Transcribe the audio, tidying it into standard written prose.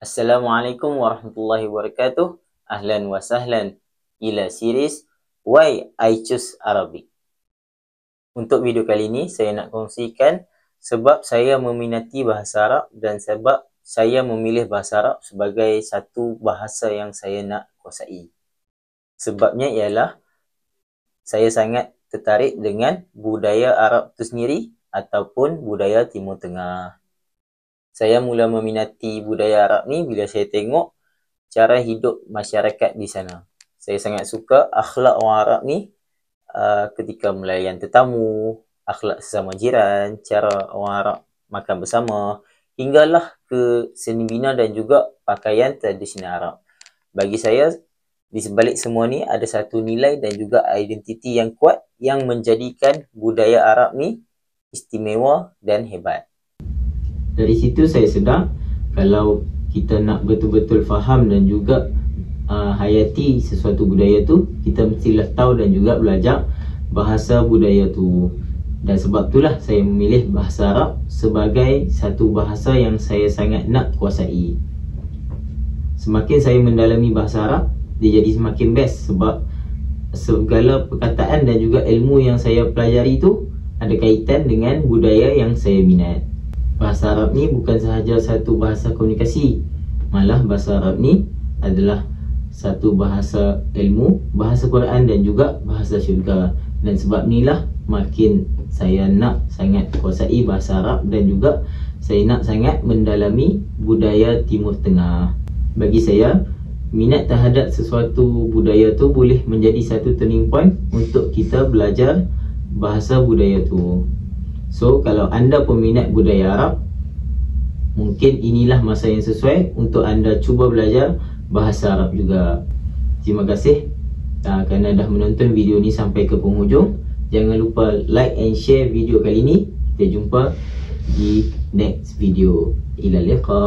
Assalamualaikum warahmatullahi wabarakatuh. Ahlan wa sahlan ila series Why I Choose Arabic. Untuk video kali ini saya nak kongsikan sebab saya meminati bahasa Arab dan sebab saya memilih bahasa Arab sebagai satu bahasa yang saya nak kuasai. Sebabnya ialah saya sangat tertarik dengan budaya Arab itu sendiri ataupun budaya Timur Tengah. Saya mula meminati budaya Arab ni bila saya tengok cara hidup masyarakat di sana. Saya sangat suka akhlak orang Arab ni ketika melayan tetamu, akhlak sesama jiran, cara orang Arab makan bersama, hinggalah ke seni bina dan juga pakaian tradisional Arab. Bagi saya, di sebalik semua ni ada satu nilai dan juga identiti yang kuat yang menjadikan budaya Arab ni istimewa dan hebat. Dari situ saya sedar kalau kita nak betul-betul faham dan juga hayati sesuatu budaya tu, kita mestilah tahu dan juga belajar bahasa budaya tu. Dan sebab itulah saya memilih bahasa Arab sebagai satu bahasa yang saya sangat nak kuasai. Semakin saya mendalami bahasa Arab, dia jadi semakin best sebab segala perkataan dan juga ilmu yang saya pelajari tu ada kaitan dengan budaya yang saya minat. Bahasa Arab ni bukan sahaja satu bahasa komunikasi, malah bahasa Arab ni adalah satu bahasa ilmu, bahasa Quran dan juga bahasa syurga. Dan sebab inilah makin saya nak sangat kuasai bahasa Arab dan juga saya nak sangat mendalami budaya Timur Tengah. Bagi saya, minat terhadap sesuatu budaya tu boleh menjadi satu turning point untuk kita belajar bahasa budaya tu. So, kalau anda peminat budaya Arab, mungkin inilah masa yang sesuai untuk anda cuba belajar bahasa Arab juga. Terima kasih kerana dah menonton video ni sampai ke penghujung. Jangan lupa like and share video kali ni. Kita jumpa di next video. Ila liqa.